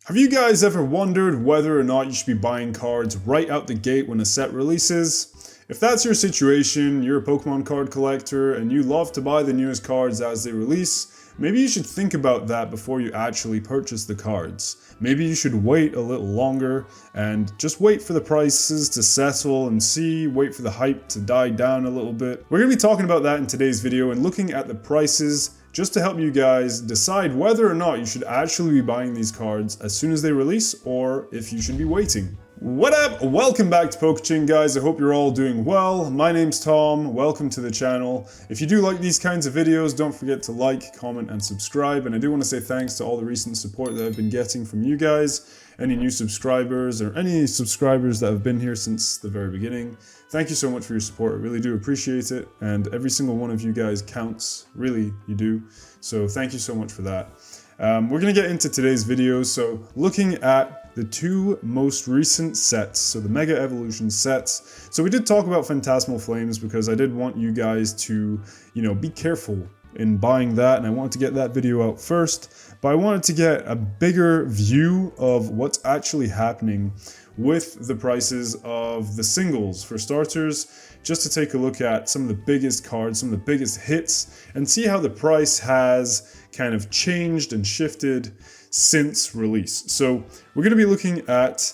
Have you guys ever wondered whether or not you should be buying cards right out the gate when a set releases? If that's your situation, you're a Pokemon card collector and you love to buy the newest cards as they release, maybe you should think about that before you actually purchase the cards. Maybe you should wait a little longer and just wait for the prices to settle and wait for the hype to die down a little bit. We're going to be talking about that in today's video and looking at the prices just to help you guys decide whether or not you should actually be buying these cards as soon as they release or if you should be waiting. What up? Welcome back to PoKaching, guys. I hope you're all doing well. My name's Tom. Welcome to the channel. If you do like these kinds of videos, don't forget to like, comment, and subscribe. And I do want to say thanks to all the recent support that I've been getting from you guys. Any new subscribers or any subscribers that have been here since the very beginning. Thank you so much for your support. I really do appreciate it. And every single one of you guys counts. Really, you do. So thank you so much for that. We're going to get into today's video. So looking at the two most recent sets, so the Mega Evolution sets. So we did talk about Phantasmal Flames because I did want you guys to, be careful in buying that, and I wanted to get that video out first, but I wanted to get a bigger view of what's actually happening with the prices of the singles. For starters, just to take a look at some of the biggest cards, some of the biggest hits, and see how the price has kind of changed and shifted since release. So we're going to be looking at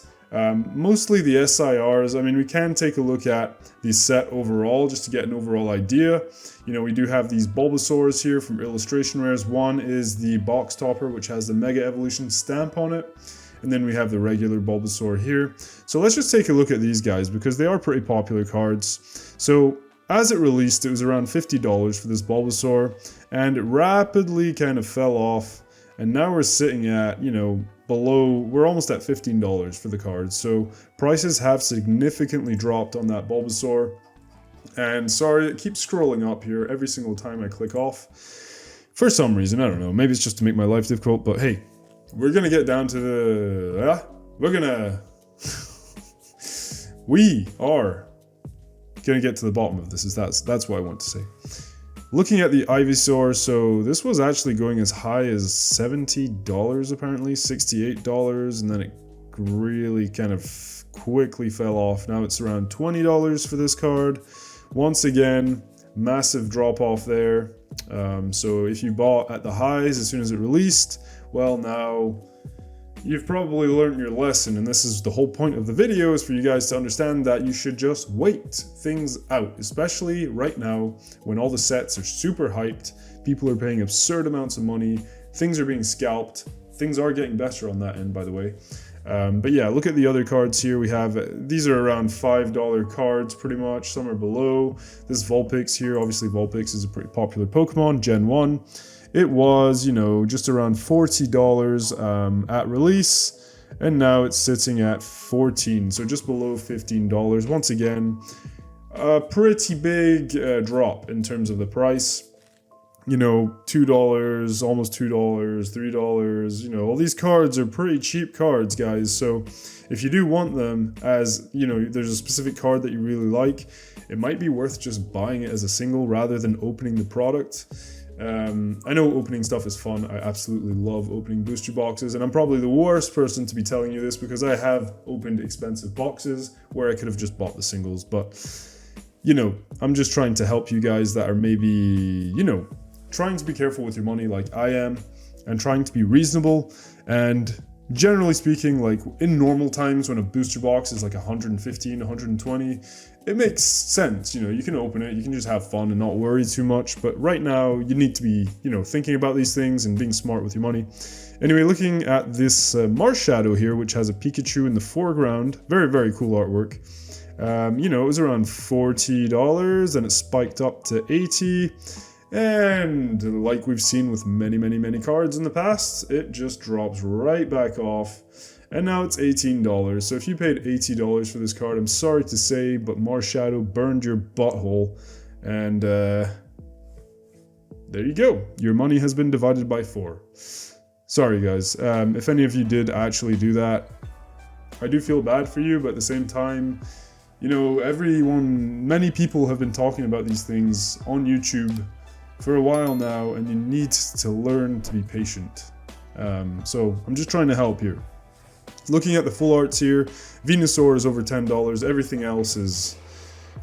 mostly the SIRs. I mean, we can take a look at the set overall just to get an overall idea. We do have these Bulbasaurs here from Illustration Rares. One is the box topper, which has the Mega Evolution stamp on it. And then we have the regular Bulbasaur here. So let's just take a look at these guys because they are pretty popular cards. So as it released, it was around $50 for this Bulbasaur, and it rapidly kind of fell off. And now we're sitting at, we're almost at $15 for the cards. So prices have significantly dropped on that Bulbasaur. And sorry, it keeps scrolling up here every single time I click off. For some reason, I don't know, maybe it's just to make my life difficult, but hey, we're gonna get down to we are gonna get to the bottom of this, that's what I want to say. Looking at the Ivysaur, so this was actually going as high as $70 apparently, $68, and then it really kind of quickly fell off. Now it's around $20 for this card. Once again, massive drop off there. So if you bought at the highs as soon as it released, well, now you've probably learned your lesson, and this is the whole point of the video, is for you guys to understand that you should just wait things out, especially right now when all the sets are super hyped, people are paying absurd amounts of money, things are being scalped, things are getting better on that end, by the way. But yeah, look at the other cards here. We have, these are around $5 cards pretty much, some are below. This Vulpix here, obviously Vulpix is a pretty popular Pokemon, Gen 1. It was, just around $40 at release, and now it's sitting at $14, so just below $15. Once again, a pretty big drop in terms of the price. $2, almost $2, $3, all these cards are pretty cheap cards, guys. So if you do want them as, there's a specific card that you really like, it might be worth just buying it as a single rather than opening the product. I know opening stuff is fun. I absolutely love opening booster boxes, and I'm probably the worst person to be telling you this because I have opened expensive boxes where I could have just bought the singles, but I'm just trying to help you guys that are maybe, trying to be careful with your money like I am, and trying to be reasonable. And generally speaking, like in normal times when a booster box is like 115, 120, it makes sense. You can open it, you can just have fun and not worry too much. But right now you need to be, thinking about these things and being smart with your money. Anyway, looking at this Marshadow here, which has a Pikachu in the foreground, very, very cool artwork. It was around $40, then it spiked up to $80. And like we've seen with many, many, many cards in the past, it just drops right back off. And now it's $18. So if you paid $80 for this card, I'm sorry to say, but Marshadow burned your butthole. And there you go. Your money has been divided by 4. Sorry, guys. If any of you did actually do that, I do feel bad for you, but at the same time, many people have been talking about these things on YouTube for a while now, and you need to learn to be patient. So I'm just trying to help here. Looking at the full arts here, Venusaur is over $10, everything else is...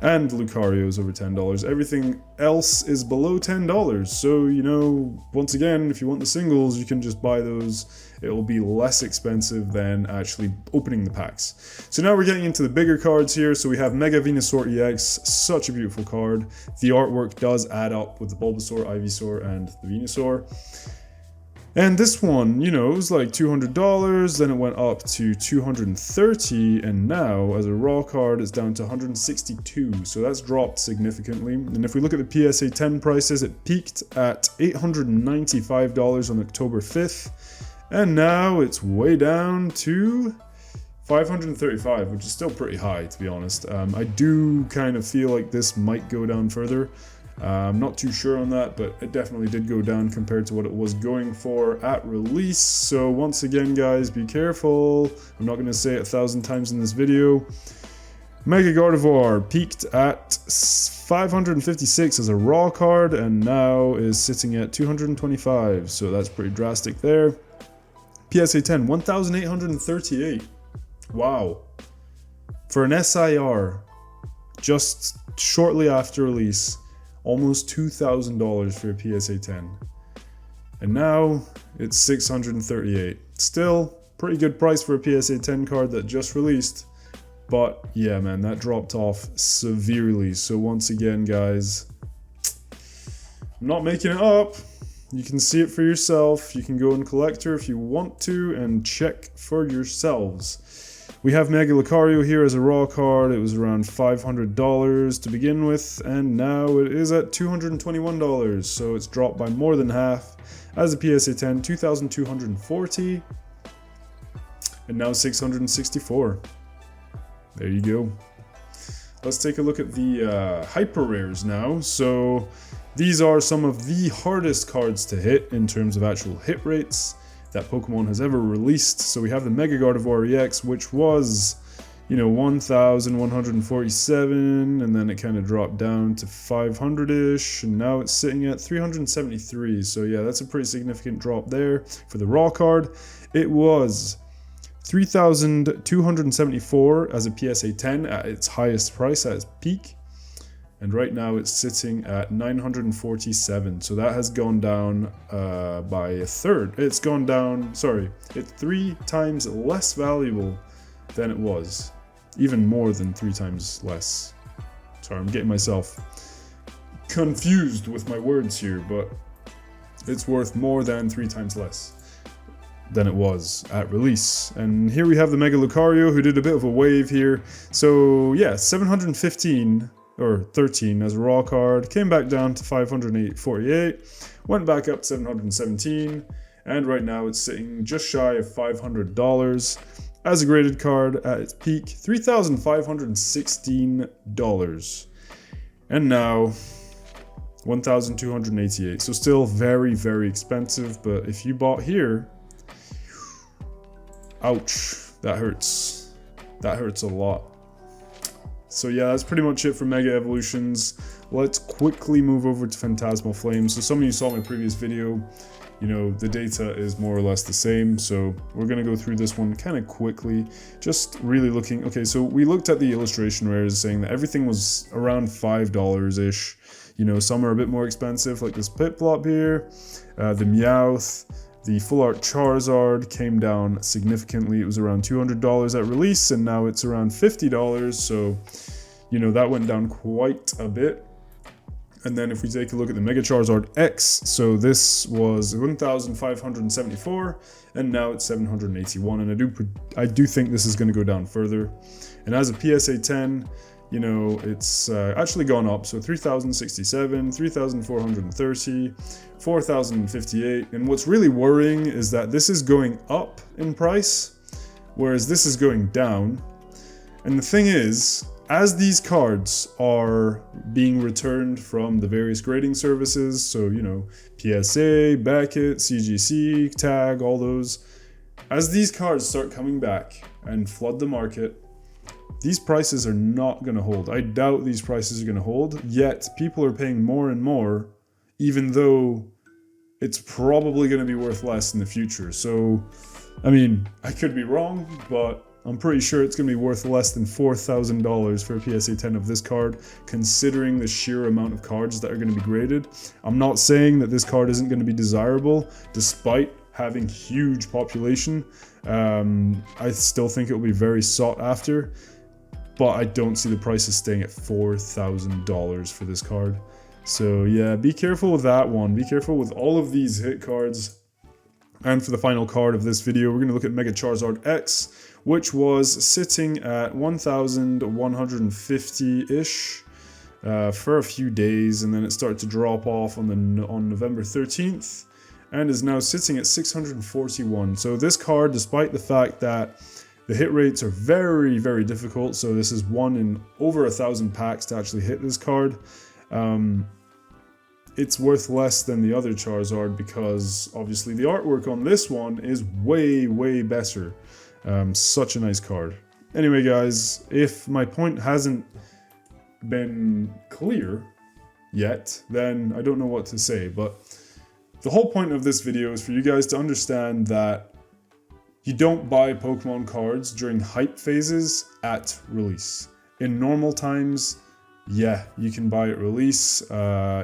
And Lucario is over $10. Everything else is below $10. So, you know, once again, if you want the singles, you can just buy those. It'll be less expensive than actually opening the packs. So now we're getting into the bigger cards here. So we have Mega Venusaur EX, such a beautiful card. The artwork does add up with the Bulbasaur, Ivysaur, and the Venusaur. And this one, you know, it was like $200, then it went up to $230, and now, as a raw card, it's down to $162, so that's dropped significantly. And if we look at the PSA 10 prices, it peaked at $895 on October 5th, and now it's way down to $535, which is still pretty high, to be honest. I do kind of feel like this might go down further. I'm not too sure on that, but it definitely did go down compared to what it was going for at release. So once again, guys, be careful. I'm not going to say it 1,000 times in this video. Mega Gardevoir peaked at 556 as a raw card and now is sitting at 225. So that's pretty drastic there. PSA 10, 1,838. Wow. For an SIR, just shortly after release, almost $2,000 for a PSA 10. And now it's $638. Still, pretty good price for a PSA 10 card that just released. But yeah, man, that dropped off severely. So once again, guys, I'm not making it up. You can see it for yourself. You can go in Collector if you want to and check for yourselves. We have Mega Lucario here as a raw card. It was around $500 to begin with, and now it is at $221, so it's dropped by more than half. As a PSA 10, $2,240, and now $664. There you go. Let's take a look at the hyper rares now. So these are some of the hardest cards to hit in terms of actual hit rates that Pokemon has ever released. So we have the Mega Gardevoir EX, which was, you know, 1,147, and then it kind of dropped down to 500-ish, and now it's sitting at 373. So yeah, that's a pretty significant drop there. For the raw card, it was 3,274 as a PSA 10 at its highest price, at its peak. And right now it's sitting at 947. So that has gone down by a third. It's gone down, sorry, it's 3 times less valuable than it was. Even more than 3 times less. Sorry, I'm getting myself confused with my words here, but it's worth more than 3 times less than it was at release. And here we have the Mega Lucario, who did a bit of a wave here. So yeah, 715 or 13 as a raw card, came back down to 548, went back up to 717, and right now it's sitting just shy of $500 as a graded card at its peak, $3,516, and now $1,288. So still very, very expensive, but if you bought here, ouch, that hurts. That hurts a lot. So yeah, that's pretty much it for Mega Evolutions. Let's quickly move over to Phantasmal Flames. So some of you saw my previous video, you know, the data is more or less the same. So we're going to go through this one kind of quickly, just really looking. Okay, so we looked at the illustration rares saying that everything was around $5-ish. You know, some are a bit more expensive, like this Piplup here, the Meowth. The full art Charizard came down significantly. It was around $200 at release, and now it's around $50. So, you know, that went down quite a bit. And then if we take a look at the Mega Charizard X, so this was 1,574, and now it's 781. And I do think this is going to go down further. And as a PSA 10, you know, it's actually gone up. So 3,067, 3,430, 4,058. And what's really worrying is that this is going up in price, whereas this is going down. And the thing is, as these cards are being returned from the various grading services, so, you know, PSA, Beckett, CGC, Tag, all those, as these cards start coming back and flood the market, these prices are not going to hold. I doubt these prices are going to hold, yet people are paying more and more, even though it's probably going to be worth less in the future. So I mean, I could be wrong, but I'm pretty sure it's going to be worth less than $4,000 for a PSA 10 of this card, considering the sheer amount of cards that are going to be graded. I'm not saying that this card isn't going to be desirable, despite having huge population. I still think it will be very sought after, but I don't see the prices staying at $4,000 for this card. So yeah, be careful with that one. Be careful with all of these hit cards. And for the final card of this video, we're going to look at Mega Charizard X, which was sitting at 1,150-ish for a few days, and then it started to drop off on November 13th, and is now sitting at 641. So this card, despite the fact that the hit rates are very, very difficult, so this is one in over 1,000 packs to actually hit this card, it's worth less than the other Charizard because obviously the artwork on this one is way, way better. Such a nice card. Anyway guys, if my point hasn't been clear yet, then I don't know what to say, but the whole point of this video is for you guys to understand that you don't buy Pokemon cards during hype phases at release. In normal times, yeah, you can buy at release.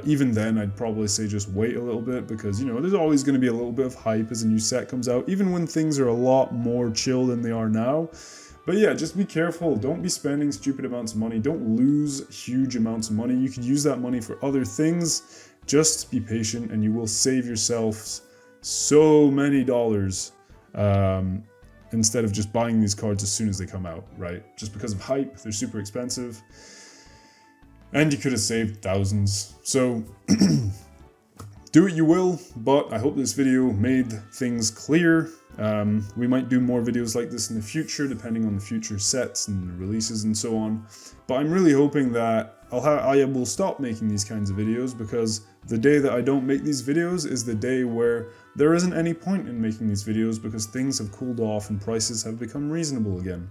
Even then, I'd probably say just wait a little bit because, you know, there's always going to be a little bit of hype as a new set comes out, even when things are a lot more chill than they are now. But yeah, just be careful. Don't be spending stupid amounts of money. Don't lose huge amounts of money. You could use that money for other things. Just be patient and you will save yourselves so many dollars instead of just buying these cards as soon as they come out, right? Just because of hype, they're super expensive. And you could have saved thousands. So do what you will, but I hope this video made things clear. We might do more videos like this in the future, depending on the future sets and releases and so on. But I'm really hoping that I will stop making these kinds of videos, because the day that I don't make these videos is the day where there isn't any point in making these videos because things have cooled off and prices have become reasonable again.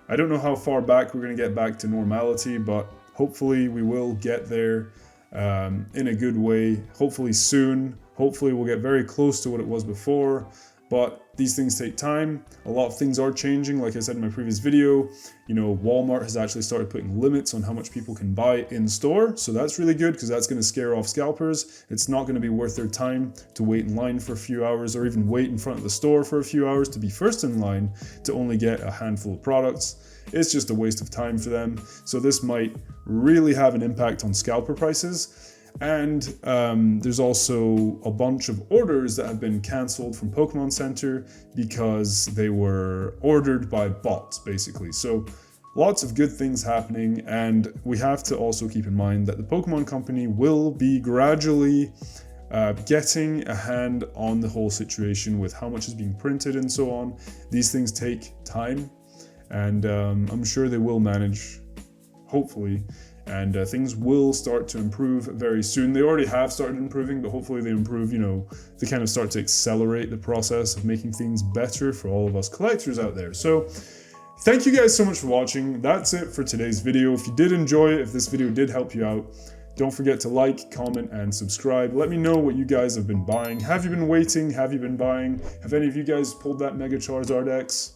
I don't know how far back we're going to get back to normality, but hopefully we will get there in a good way, hopefully soon. Hopefully we'll get very close to what it was before, but these things take time. A lot of things are changing. Like I said in my previous video, you know, Walmart has actually started putting limits on how much people can buy in store. So that's really good because that's going to scare off scalpers. It's not going to be worth their time to wait in line for a few hours or even wait in front of the store for a few hours to be first in line to only get a handful of products. It's just a waste of time for them. So this might really have an impact on scalper prices. And there's also a bunch of orders that have been cancelled from Pokemon Center because they were ordered by bots, basically. So lots of good things happening, and we have to also keep in mind that the Pokemon Company will be gradually getting a hand on the whole situation with how much is being printed and so on. These things take time, and I'm sure they will manage, hopefully. And things will start to improve very soon. They already have started improving, but hopefully they improve, you know, they kind of start to accelerate the process of making things better for all of us collectors out there. So thank you guys so much for watching. That's it for today's video. If you did enjoy it, if this video did help you out, don't forget to like, comment, and subscribe. Let me know what you guys have been buying. Have you been waiting? Have you been buying? Have any of you guys pulled that Mega Charizard X?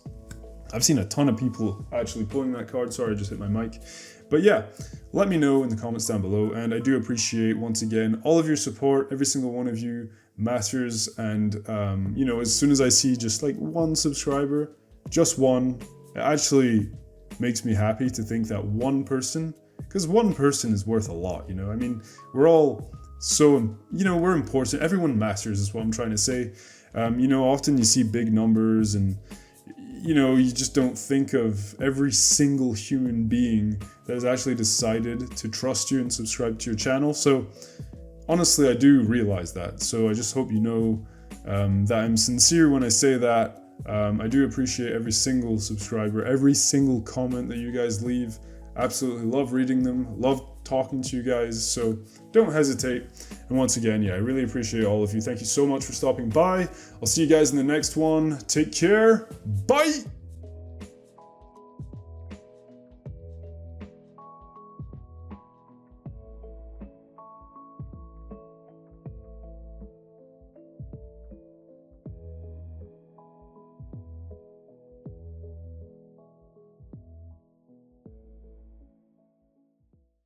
I've seen a ton of people actually pulling that card. Sorry, I just hit my mic. But yeah, let me know in the comments down below, and I do appreciate, once again, all of your support. Every single one of you matters, and you know, as soon as I see just like one subscriber, just one, it actually makes me happy to think that one person, because one person is worth a lot, you know? I mean, we're all so, you know, we're important. Everyone matters is what I'm trying to say. You know, often you see big numbers and, you know, you just don't think of every single human being that has actually decided to trust you and subscribe to your channel. So honestly, I do realize that. So I just hope you know that I'm sincere when I say that. I do appreciate every single subscriber, every single comment that you guys leave. Absolutely love reading them, love talking to you guys, so don't hesitate. And once again, yeah, I really appreciate all of you. Thank you so much for stopping by. I'll see you guys in the next one. Take care. Bye!